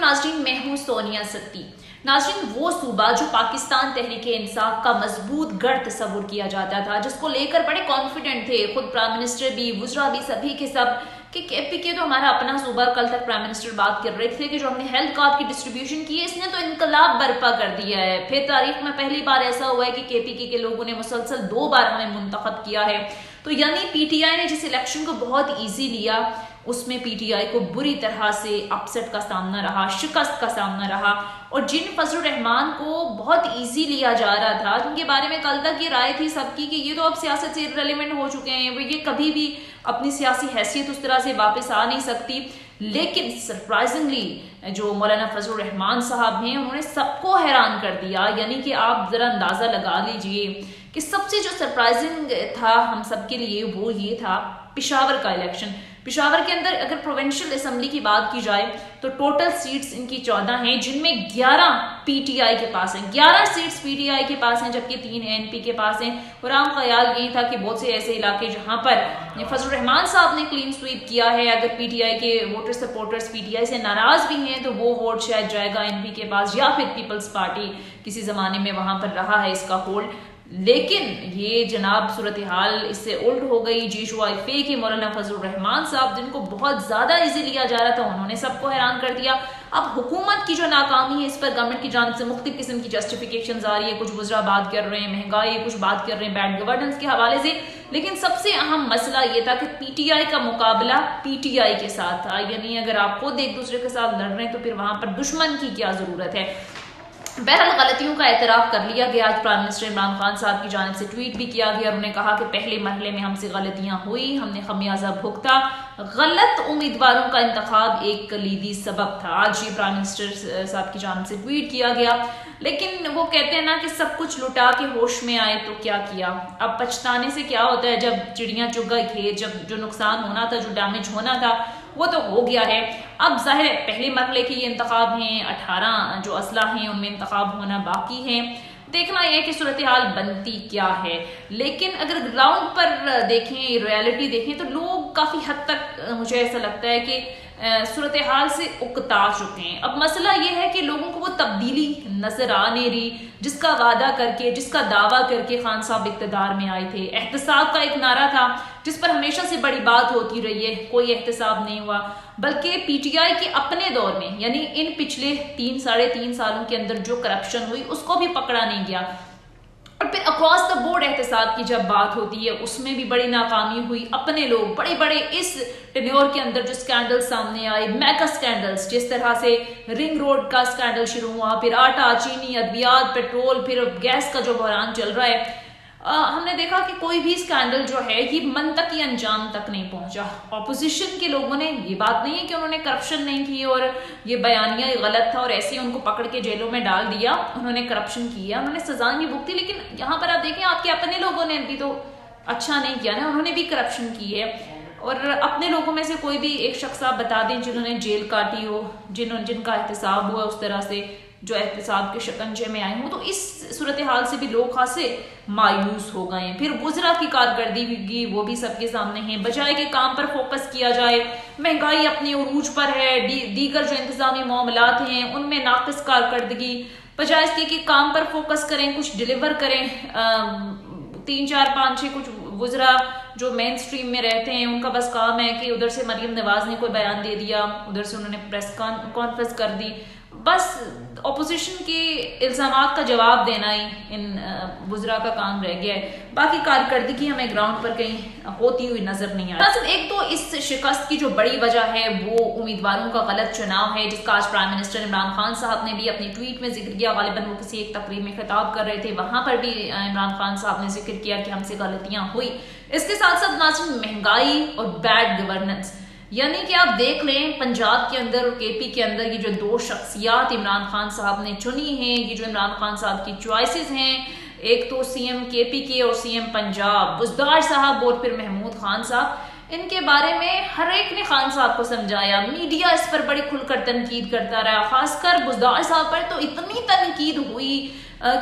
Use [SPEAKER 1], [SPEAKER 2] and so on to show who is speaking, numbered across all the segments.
[SPEAKER 1] ناظرین، میں ہوں سونیا ستی۔ ناظرین، وہ صوبہ جو پاکستان تحریک انصاف کا مضبوط گڑھ تصور کیا جاتا تھا، جس کو لے کر بڑے کانفیڈنٹ تھے خود پرائم منسٹر بھی، وزراء بھی، سبھی کے سب، کہ کے پی کے تو ہمارا اپنا صوبہ۔ کل تک پرائم منسٹر بات کر رہے تھے کہ جو ہم نے ہیلتھ کارڈ کی ڈسٹریبیوشن کی ہے، اس نے تو انقلاب برپا کر دیا ہے۔ پھر تاریخ میں پہلی بار ایسا ہوا ہے کہ کے پی کے لوگوں نے مسلسل 2 بار ہمیں منتخب کیا ہے۔ تو یعنی پی ٹی آئی نے جس الیکشن کو بہت ایزی لیا، اس میں پی ٹی آئی کو بری طرح سے اپسٹ کا سامنا رہا، شکست کا سامنا رہا۔ اور جن فضل الرحمان کو بہت ایزی لیا جا رہا تھا، جن کے بارے میں کل تک یہ رائے تھی سب کی کہ یہ تو اب سیاست سے ریلیونٹ ہو چکے ہیں، وہ یہ کبھی بھی اپنی سیاسی حیثیت اس طرح سے واپس آ نہیں سکتی، لیکن سرپرائزنگلی جو مولانا فضل الرحمان صاحب ہیں، انہوں نے سب کو حیران کر دیا۔ یعنی کہ آپ ذرا اندازہ لگا لیجئے کہ سب سے جو سرپرائزنگ تھا ہم سب کے لیے، وہ یہ تھا پشاور کا الیکشن۔ پشاور کے اندر اگر پروونشل اسمبلی کی بات کی جائے تو ٹوٹل سیٹس ان کی 14 ہیں، جن میں 11 پی ٹی آئی کے پاس ہیں، 11 سیٹس پی ٹی آئی کے پاس ہیں، جبکہ 3 اے این پی کے پاس ہیں۔ اور عام خیال یہی تھا کہ بہت سے ایسے علاقے جہاں پر فضل الرحمان صاحب نے کلین سویپ کیا ہے، اگر پی ٹی آئی کے voter supporters P T I سے ناراض بھی ہیں تو وہ ووٹ شاید جائے گا این پی کے پاس، یا پھر پیپلز پارٹی کسی زمانے میں وہاں پر رہا ہے اس کا ہولڈ۔ لیکن یہ جناب صورتحال اس سے الٹ ہو گئی۔ جیشو آئی فے کے مولانا فضل الرحمان صاحب، جن کو بہت زیادہ ایزی لیا جا رہا تھا، انہوں نے سب کو حیران کر دیا۔ اب حکومت کی جو ناکامی ہے، اس پر گورنمنٹ کی جانب سے مختلف قسم کی جسٹیفیکیشنز آ رہی ہے۔ کچھ وزراء بات کر رہے ہیں مہنگائی، کچھ بات کر رہے ہیں بیڈ گورننس کے حوالے سے، لیکن سب سے اہم مسئلہ یہ تھا کہ پی ٹی آئی کا مقابلہ پی ٹی آئی کے ساتھ تھا۔ یعنی اگر آپ خود ایک دوسرے کے ساتھ لڑ رہے ہیں تو پھر وہاں پر دشمن کی کیا ضرورت ہے۔ بہرحال غلطیوں کا اعتراف کر لیا گیا۔ آج پرائم منسٹر عمران خان صاحب کی جانب سے ٹویٹ بھی کیا گیا، انہوں نے کہا کہ پہلے مرحلے میں ہم سے غلطیاں ہوئی، ہم نے خمیازہ بھگتا، غلط امیدواروں کا انتخاب ایک کلیدی سبب تھا۔ آج یہ پرائم منسٹر صاحب کی جانب سے ٹویٹ کیا گیا، لیکن وہ کہتے ہیں نا کہ سب کچھ لٹا کے ہوش میں آئے تو کیا کیا۔ اب پچھتانے سے کیا ہوتا ہے، جب چڑیاں چگ گئی کھیت، جب جو نقصان ہونا تھا، جو ڈیمیج ہونا تھا، وہ تو ہو گیا ہے۔ اب ظاہر ہے پہلے مرحلے کے یہ انتخاب ہیں، 18 جو اضلاع ہیں ان میں انتخاب ہونا باقی ہیں، دیکھنا یہ کہ صورتحال بنتی کیا ہے۔ لیکن اگر گراؤنڈ پر دیکھیں، ریالٹی دیکھیں، تو لوگ کافی حد تک مجھے ایسا لگتا ہے کہ صورتحال سے اکتا چکے ہیں۔ اب مسئلہ یہ ہے کہ لوگوں کو وہ تبدیلی نظر آ نہیں رہی جس کا وعدہ کر کے، جس کا دعویٰ کر کے خان صاحب اقتدار میں آئے تھے۔ احتساب کا ایک نعرہ تھا جس پر ہمیشہ سے بڑی بات ہوتی رہی ہے، کوئی احتساب نہیں ہوا، بلکہ پی ٹی آئی کے اپنے دور میں، یعنی ان پچھلے 3 سالوں کے اندر جو کرپشن ہوئی اس کو بھی پکڑا نہیں گیا۔ اور پھر اکراس دا بورڈ احتساب کی جب بات ہوتی ہے، اس میں بھی بڑی ناکامی ہوئی۔ اپنے لوگ بڑے بڑے اس ٹینیور کے اندر جو سکینڈل سامنے آئے، میگا سکینڈلز، جس طرح سے رنگ روڈ کا سکینڈل شروع ہوا، پھر آٹا، چینی، ادویات، پیٹرول، پھر گیس کا جو بحران چل رہا ہے، ہم نے دیکھا کہ کوئی بھی سکینڈل جو ہے یہ منطقی انجام تک نہیں پہنچا۔ اپوزیشن کے لوگوں نے، یہ بات نہیں ہے کہ انہوں نے کرپشن نہیں کی اور یہ بیانیہ غلط تھا اور ایسے ان کو پکڑ کے جیلوں میں ڈال دیا، انہوں نے کرپشن کی ہے، انہوں نے سزائیں بھی بھگتی، لیکن یہاں پر آپ دیکھیں آپ کے اپنے لوگوں نے بھی تو اچھا نہیں کیا نا، انہوں نے بھی کرپشن کی ہے۔ اور اپنے لوگوں میں سے کوئی بھی ایک شخص آپ بتا دیں جنہوں نے جیل کاٹی ہو، جن کا احتساب ہوا اس طرح سے، جو احتساب کے شکنجے میں آئے ہوں، تو اس صورتحال سے بھی لوگ خاصے مایوس ہو گئے ہیں۔ پھر وزراء کی کارکردگی وہ بھی سب کے سامنے ہیں، بجائے کہ کام پر فوکس کیا جائے، مہنگائی اپنے عروج پر ہے، دیگر جو انتظامی معاملات ہیں ان میں ناقص کارکردگی، بجائے اس کے کہ کام پر فوکس کریں، کچھ ڈیلیور کریں۔ 3 4 5 6 کچھ وزراء جو مین سٹریم میں رہتے ہیں، ان کا بس کام ہے کہ ادھر سے مریم نواز نے کوئی بیان دے دیا، ادھر سے انہوں نے پریس کانفرنس کر دی، بس اپوزیشن کے الزامات کا جواب دینا ہی ان وزراء کا کام رہ گیا ہے۔ باقی کارکردگی ہمیں گراؤنڈ پر کہیں ہوتی ہوئی نظر نہیں آئی۔ ایک تو اس شکست کی جو بڑی وجہ ہے وہ امیدواروں کا غلط چناؤ ہے، جس کا آج پرائم منسٹر عمران خان صاحب نے بھی اپنی ٹویٹ میں ذکر کیا۔ غالباً وہ کسی ایک تقریب میں خطاب کر رہے تھے، وہاں پر بھی عمران خان صاحب نے ذکر کیا کہ ہم سے غلطیاں ہوئی۔ اس کے ساتھ ساتھ ناظرین، مہنگائی اور بیڈ گورننس، یعنی کہ آپ دیکھ لیں پنجاب کے اندر اور کے پی کے اندر یہ جو 2 شخصیات عمران خان صاحب نے چنی ہیں، یہ جو عمران خان صاحب کی چوائسز ہیں، ایک تو سی ایم کے پی کے اور سی ایم پنجاب بزدار صاحب اور پھر محمود خان صاحب، ان کے بارے میں ہر ایک نے خان صاحب کو سمجھایا، میڈیا اس پر بڑی کھل کر تنقید کرتا رہا، خاص کر بزدار صاحب پر تو اتنی تنقید ہوئی،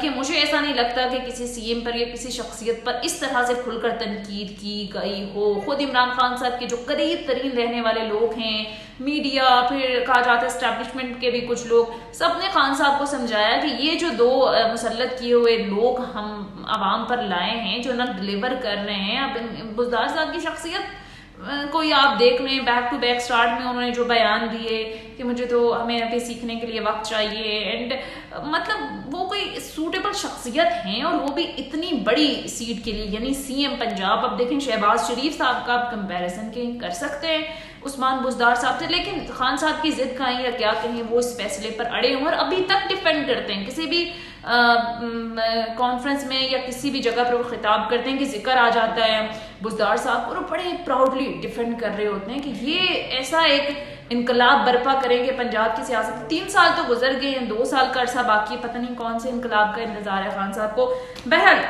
[SPEAKER 1] کہ مجھے ایسا نہیں لگتا کہ کسی سی ایم پر یا کسی شخصیت پر اس طرح سے کھل کر تنقید کی گئی ہو. خود عمران خان صاحب کے جو قریب ترین رہنے والے لوگ ہیں، میڈیا، پھر کہا جاتا ہے اسٹیبلشمنٹ کے بھی کچھ لوگ، سب نے خان صاحب کو سمجھایا کہ یہ جو دو مسلط کیے ہوئے لوگ ہم عوام پر لائے ہیں جو نہ ڈلیور کر رہے ہیں. اب بزدار صاحب کی شخصیت کوئی آپ دیکھ لیں، بیک ٹو بیک سٹارٹ میں انہوں نے جو بیان دیے کہ مجھے تو ہمیں ابھی سیکھنے کے لیے وقت چاہیے، اینڈ مطلب وہ کوئی سوٹیبل شخصیت ہیں اور وہ بھی اتنی بڑی سیٹ کے لیے، یعنی سی ایم پنجاب. اب دیکھیں شہباز شریف صاحب کا آپ کمپیریزن کر سکتے ہیں عثمان بزدار صاحب سے، لیکن خان صاحب کی ضد کہیں یا کیا کہیں وہ اس فیصلے پر اڑے ہیں اور ابھی تک ڈیفینڈ کرتے ہیں. کسی بھی کانفرنس میں یا کسی بھی جگہ پر وہ خطاب کرتے ہیں کہ ذکر آ جاتا ہے بزدار صاحب کو، اور بڑے پراؤڈلی ڈیفینڈ کر رہے ہوتے ہیں کہ یہ ایسا ایک انقلاب برپا کریں گے پنجاب کی سیاست. 3 سال تو گزر گئے ہیں، 2 سال کا عرصہ باقی ہے، پتہ نہیں کون سے انقلاب کا انتظار ہے خان صاحب کو. بہرحال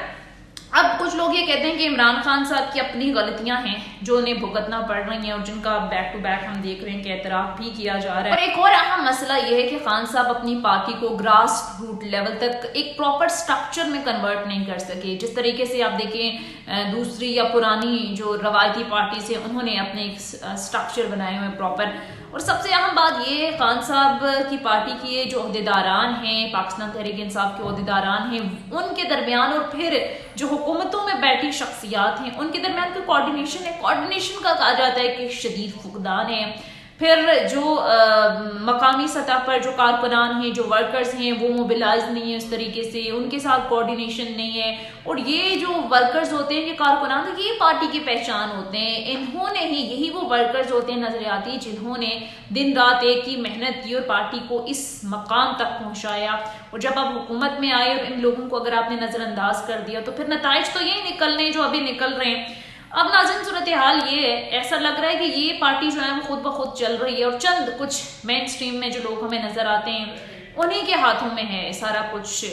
[SPEAKER 1] اب کچھ لوگ یہ کہتے ہیں کہ عمران خان صاحب کی اپنی غلطیاں ہیں جو انہیں بھگتنا پڑ رہی ہیں اور جن کا بیک ٹو بیک ہم دیکھ رہے ہیں کہ اعتراف بھی کیا جا رہا ہے. اور ایک اور اہم مسئلہ یہ ہے کہ خان صاحب اپنی پارٹی کو گراس روٹ لیول تک ایک پراپر سٹرکچر میں کنورٹ نہیں کر سکے. جس طریقے سے آپ دیکھیں دوسری یا پرانی جو روایتی پارٹیز ہیں انہوں نے اپنے ایک سٹرکچر بنائے ہوئے پراپر. اور سب سے اہم بات یہ ہے خان صاحب کی پارٹی کے جو عہدیداران ہیں، پاکستان تحریک انصاف کے عہدیداران ہیں، ان کے درمیان اور پھر جو حکومتوں میں بیٹھی شخصیات ہیں ان کے درمیان کوئی کوارڈینیشن ہے. کوارڈینیشن کا کہا جاتا ہے کہ شدید فقدان ہے. پھر جو مقامی سطح پر جو کارکنان ہیں، جو ورکرز ہیں، وہ موبلائز نہیں ہیں اس طریقے سے، ان کے ساتھ کوارڈینیشن نہیں ہے. اور یہ جو ورکرز ہوتے ہیں، یہ کارکنان ہیں، یہ پارٹی کی پہچان ہوتے ہیں. انہوں نے ہی، یہی وہ ورکرز ہوتے ہیں نظریاتی جنہوں نے دن رات ایک ہی محنت کی اور پارٹی کو اس مقام تک پہنچایا. اور جب آپ حکومت میں آئے اور ان لوگوں کو اگر آپ نے نظر انداز کر دیا تو پھر نتائج تو یہی نکلنے جو ابھی نکل رہے ہیں. اب ناظرین صورتحال یہ ہے، ایسا لگ رہا ہے کہ یہ پارٹی جو ہے وہ خود بخود چل رہی ہے اور چند کچھ مین سٹریم میں جو لوگ ہمیں نظر آتے ہیں انہی کے ہاتھوں میں ہے سارا کچھ.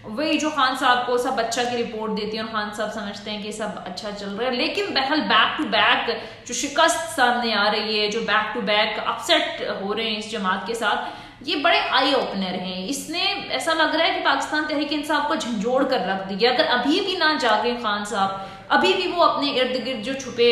[SPEAKER 1] وہی جو خان صاحب کو سب اچھا کی رپورٹ دیتی ہیں اور خان صاحب سمجھتے ہیں کہ سب اچھا چل رہا ہے. لیکن بہرحال بیک ٹو بیک جو شکست سامنے آ رہی ہے، جو بیک ٹو بیک اپسیٹ ہو رہے ہیں اس جماعت کے ساتھ، یہ بڑے آئی اوپنر ہیں. اس نے ایسا لگ رہا ہے کہ پاکستان تحریک انصاف کو جھنجھوڑ کر رکھ دیا. اگر ابھی بھی نہ جاگے خان صاحب، ابھی بھی وہ اپنے ارد گرد جو چھپے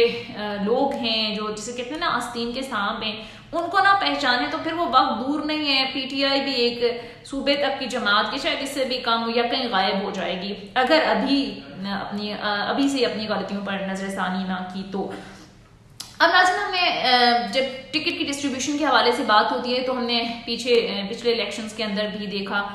[SPEAKER 1] لوگ ہیں، جو جسے کہتے ہیں نا آستین کے سانپ ہیں، ان کو نہ پہچانے تو پھر وہ وقت دور نہیں ہے. پی ٹی آئی بھی ایک صوبے تک کی جماعت کے شاید اس سے بھی کم یا کہیں غائب ہو جائے گی اگر ابھی سے اپنی غلطیوں پر نظر ثانی نہ کی تو. اب ناظرین ہم نے جب ٹکٹ کی ڈسٹریبیوشن کے حوالے سے بات ہوتی ہے تو ہم نے پچھلے الیکشنز کے اندر بھی دیکھا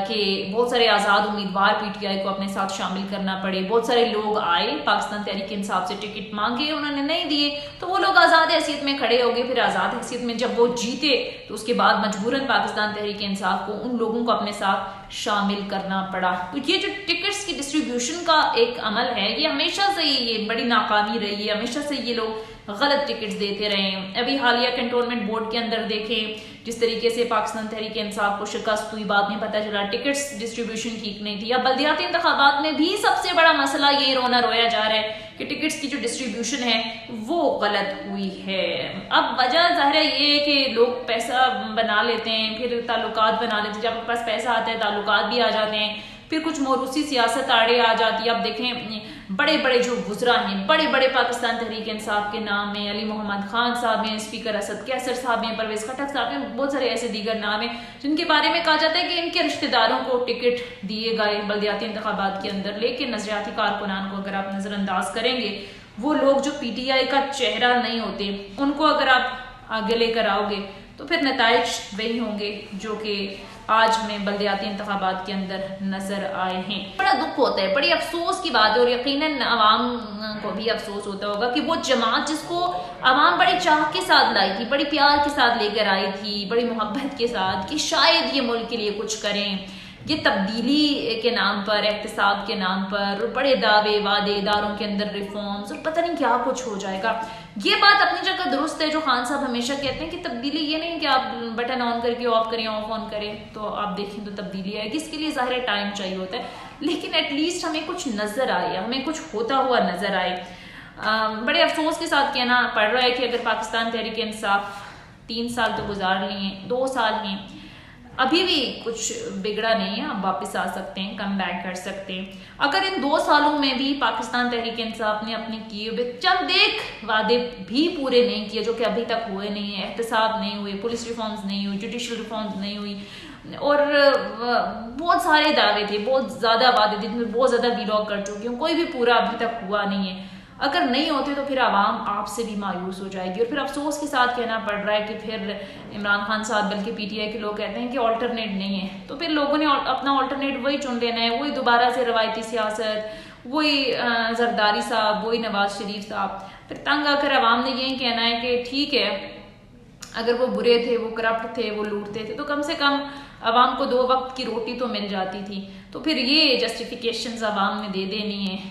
[SPEAKER 1] کہ بہت سارے آزاد امیدوار پی ٹی آئی کو اپنے ساتھ شامل کرنا پڑے. بہت سارے لوگ آئے پاکستان تحریک انصاف سے ٹکٹ مانگے، انہوں نے نہیں دیے تو وہ لوگ آزاد حیثیت میں کھڑے ہو گئے. پھر آزاد حیثیت میں جب وہ جیتے تو اس کے بعد مجبوراً پاکستان تحریک انصاف کو ان لوگوں کو اپنے ساتھ شامل کرنا پڑا. تو یہ جو ٹکٹس کی ڈسٹریبیوشن کا ایک عمل ہے، یہ ہمیشہ سے یہ بڑی ناکامی رہی ہے. ہمیشہ سے یہ لوگ غلط ٹکٹس دیتے رہے ہیں. ابھی حالیہ کنٹونمنٹ بورڈ کے اندر دیکھیں جس طریقے سے پاکستان تحریک انصاف کو شکست ہوئی، بعد میں پتہ چلا ٹکٹس ڈسٹریبیوشن ٹھیک نہیں تھی. یا بلدیاتی انتخابات میں بھی سب سے بڑا مسئلہ یہ رویا جا رہا ہے کہ ٹکٹس کی جو ڈسٹریبیوشن ہے وہ غلط ہوئی ہے. اب وجہ ظاہر ہے یہ ہے کہ لوگ پیسہ بنا لیتے ہیں، پھر تعلقات بنا لیتے ہیں. جب آپ کے پاس پیسہ آتا ہے تعلقات بھی آ جاتے ہیں، پھر کچھ موروثی سیاست آڑے آ جاتی ہے. اب دیکھیں بڑے بڑے جو وزراء ہیں، بڑے بڑے پاکستان تحریک انصاف کے نام میں علی محمد خان صاحب ہیں، اسپیکر اسد کیسر صاحب ہیں، پرویز خٹک صاحب ہیں، بہت سارے ایسے دیگر نام ہیں جن کے بارے میں کہا جاتا ہے کہ ان کے رشتہ داروں کو ٹکٹ دیے گئے بلدیاتی انتخابات کے اندر. لیکن نظریاتی کارکنان کو اگر آپ نظر انداز کریں گے، وہ لوگ جو پی ٹی آئی کا چہرہ نہیں ہوتے، ان کو اگر آپ آگے لے کر آؤ گے تو پھر نتائج وہی ہوں گے جو کہ آج میں بلدیاتی انتخابات کے اندر نظر آئے ہیں. بڑا دکھ ہوتا ہے، بڑی افسوس کی بات ہے اور یقیناً عوام کو بھی افسوس ہوتا ہوگا کہ وہ جماعت جس کو عوام بڑی چاہ کے ساتھ لائی تھی، بڑی پیار کے ساتھ لے کر آئی تھی، بڑی محبت کے ساتھ کہ شاید یہ ملک کے لیے کچھ کریں، یہ تبدیلی کے نام پر، احتساب کے نام پر بڑے دعوے وعدے، اداروں کے اندر ریفارمز اور پتہ نہیں کیا کچھ ہو جائے گا. یہ بات اپنی جگہ درست ہے جو خان صاحب ہمیشہ کہتے ہیں کہ تبدیلی یہ نہیں کہ آپ بٹن آن کر کے آف کریں، آف آن کریں تو آپ دیکھیں تو تبدیلی آئے گی. اس کے لیے ظاہر ٹائم چاہیے ہوتا ہے، لیکن ایٹ لیسٹ ہمیں کچھ نظر آئے، ہمیں کچھ ہوتا ہوا نظر آئے. بڑے افسوس کے ساتھ کہنا پڑ رہا ہے کہ اگر پاکستان تحریک انصاف 3 سال تو گزار لیے ہیں، 2 سال ہیں، ابھی بھی کچھ بگڑا نہیں ہے، آپ واپس آ سکتے ہیں، کم بیک کر سکتے ہیں۔ اگر ان 2 سالوں میں بھی پاکستان تحریک انصاف نے اپنے کیے ہوئے چند ایک وعدے بھی پورے نہیں کیے، جو کہ ابھی تک ہوئے نہیں ہیں، احتساب نہیں ہوئے، پولیس ریفارمز نہیں ہوئی، جوڈیشل ریفارمز نہیں ہوئی، اور بہت سارے دعوے تھے، بہت زیادہ وعدے تھے، بہت زیادہ ویلاگ کر چکی ہوں، کوئی بھی پورا ابھی تک ہوا نہیں ہے۔ اگر نہیں ہوتے تو پھر عوام آپ سے بھی مایوس ہو جائے گی، اور پھر افسوس کے ساتھ کہنا پڑ رہا ہے کہ پھر عمران خان صاحب بلکہ پی ٹی آئی کے لوگ کہتے ہیں کہ آلٹرنیٹ نہیں ہے، تو پھر لوگوں نے اپنا آلٹرنیٹ وہی چن لینا ہے، وہی دوبارہ سے روایتی سیاست، وہی زرداری صاحب، وہی نواز شریف صاحب۔ پھر تنگ آ کر عوام نے یہی کہنا ہے کہ ٹھیک ہے، اگر وہ برے تھے، وہ کرپٹ تھے، وہ لوٹتے تھے، تو کم سے کم عوام کو 2 وقت کی روٹی تو مل جاتی تھی۔ تو پھر یہ جسٹیفیکیشنز عوام نے دے دینی ہے۔